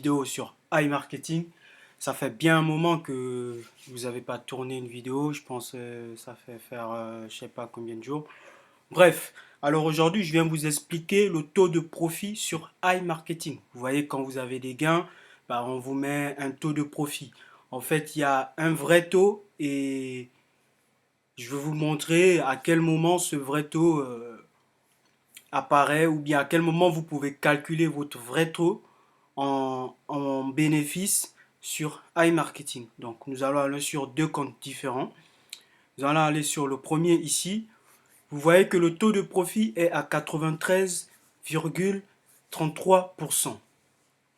Vidéo sur iMarketing. Ça fait bien un moment que vous n'avez pas tourné une vidéo. Je pense ça fait faire je sais pas combien de jours. Bref, alors aujourd'hui je viens vous expliquer le taux de profit sur iMarketing. Vous voyez, quand vous avez des gains, bah, on vous met un taux de profit. En fait, il y a un vrai taux et je vais vous montrer à quel moment ce vrai taux apparaît, ou bien à quel moment vous pouvez calculer votre vrai taux en bénéfice sur iMarketing. Donc nous allons aller sur deux comptes différents. Nous allons aller sur le premier ici. Vous voyez que le taux de profit est à 93,33%. En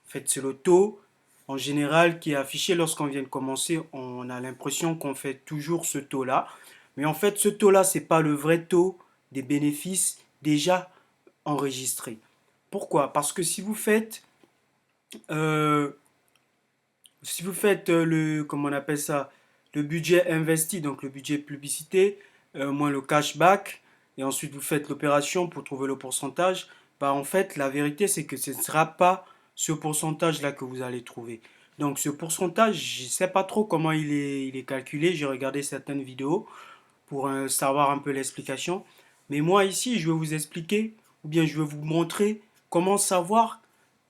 fait, c'est le taux en général qui est affiché lorsqu'on vient de commencer. On a l'impression qu'on fait toujours ce taux-là. Mais en fait, ce taux-là, ce n'est pas le vrai taux des bénéfices déjà enregistrés. Pourquoi? Parce que euh, si vous faites comment on appelle ça, le budget investi, donc le budget publicité, moins le cashback, et ensuite vous faites l'opération pour trouver le pourcentage, bah en fait, la vérité, c'est que ce ne sera pas ce pourcentage-là que vous allez trouver. Donc ce pourcentage, je ne sais pas trop comment il est calculé. J'ai regardé certaines vidéos pour savoir un peu l'explication. Mais moi ici, je vais vous expliquer, ou bien je vais vous montrer comment savoir,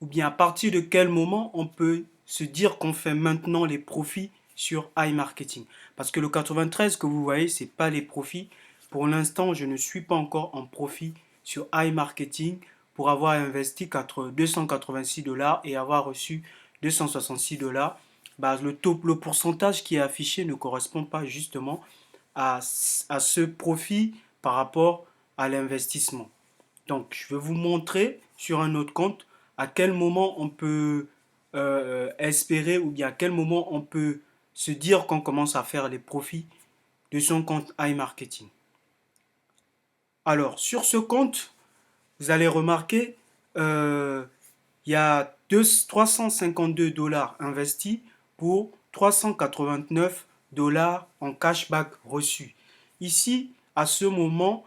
ou bien à partir de quel moment on peut se dire qu'on fait maintenant les profits sur iMarketing. Parce que le 93 que vous voyez, ce n'est pas les profits. Pour l'instant, je ne suis pas encore en profit sur iMarketing pour avoir investi 286 dollars et avoir reçu 266 dollars. Bah, le pourcentage qui est affiché ne correspond pas justement à ce profit par rapport à l'investissement. Donc, je vais vous montrer sur un autre compte à quel moment on peut espérer, ou bien à quel moment on peut se dire qu'on commence à faire les profits de son compte iMarketing. Alors, sur ce compte, vous allez remarquer, il y a 352 dollars investis pour 389 dollars en cashback reçu. Ici, à ce moment,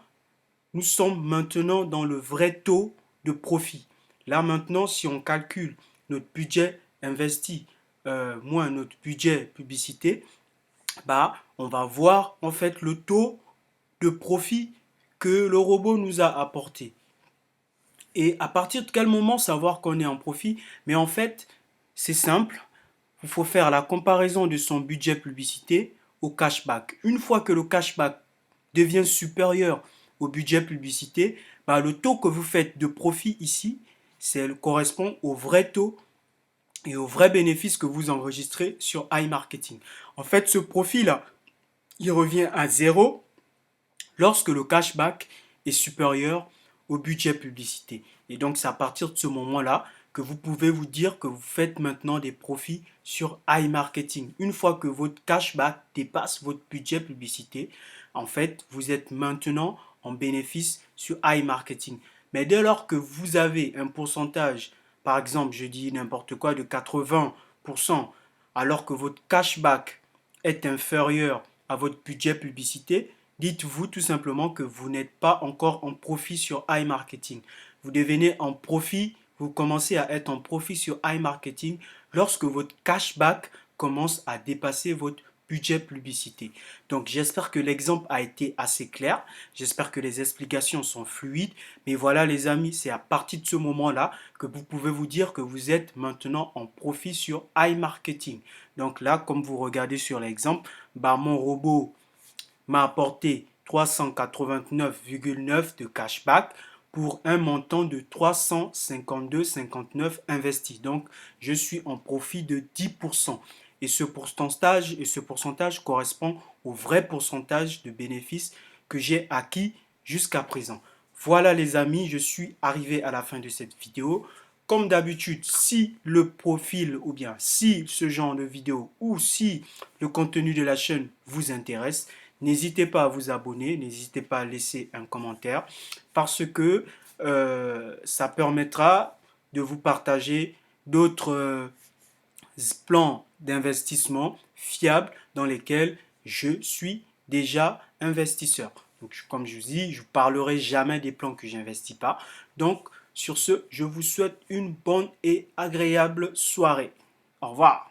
nous sommes maintenant dans le vrai taux de profit. Là maintenant, si on calcule notre budget investi moins notre budget publicité, bah, on va voir en fait le taux de profit que le robot nous a apporté. Et à partir de quel moment savoir qu'on est en profit? Mais en fait, c'est simple. Il faut faire la comparaison de son budget publicité au cashback. Une fois que le cashback devient supérieur au budget publicité, bah, le taux que vous faites de profit ici, correspond au vrai taux et au vrai bénéfice que vous enregistrez sur iMarketing. En fait, ce profit-là, il revient à zéro lorsque le cashback est supérieur au budget publicité. Et donc, c'est à partir de ce moment-là que vous pouvez vous dire que vous faites maintenant des profits sur iMarketing. Une fois que votre cashback dépasse votre budget publicité, en fait, vous êtes maintenant en bénéfice sur iMarketing. Mais dès lors que vous avez un pourcentage, par exemple, je dis n'importe quoi, de 80%, alors que votre cashback est inférieur à votre budget publicité, dites-vous tout simplement que vous n'êtes pas encore en profit sur iMarketing. Vous devenez en profit, vous commencez à être en profit sur iMarketing lorsque votre cashback commence à dépasser votre budget publicité. Donc j'espère que l'exemple a été assez clair, j'espère que les explications sont fluides, mais voilà les amis, c'est à partir de ce moment-là que vous pouvez vous dire que vous êtes maintenant en profit sur iMarketing. Donc là, comme vous regardez sur l'exemple, bah, mon robot m'a apporté 389,9 de cashback pour un montant de 352,59 investi. Donc, je suis en profit de 10%. Et ce pourcentage correspond au vrai pourcentage de bénéfices que j'ai acquis jusqu'à présent. Voilà les amis, je suis arrivé à la fin de cette vidéo. Comme d'habitude, si le profil ou bien si ce genre de vidéo ou si le contenu de la chaîne vous intéresse, n'hésitez pas à vous abonner, n'hésitez pas à laisser un commentaire parce que ça permettra de vous partager d'autres plans d'investissement fiables dans lesquels je suis déjà investisseur. Donc, comme je vous dis, je ne parlerai jamais des plans que je n'investis pas. Donc, Sur ce, je vous souhaite une bonne et agréable soirée. Au revoir.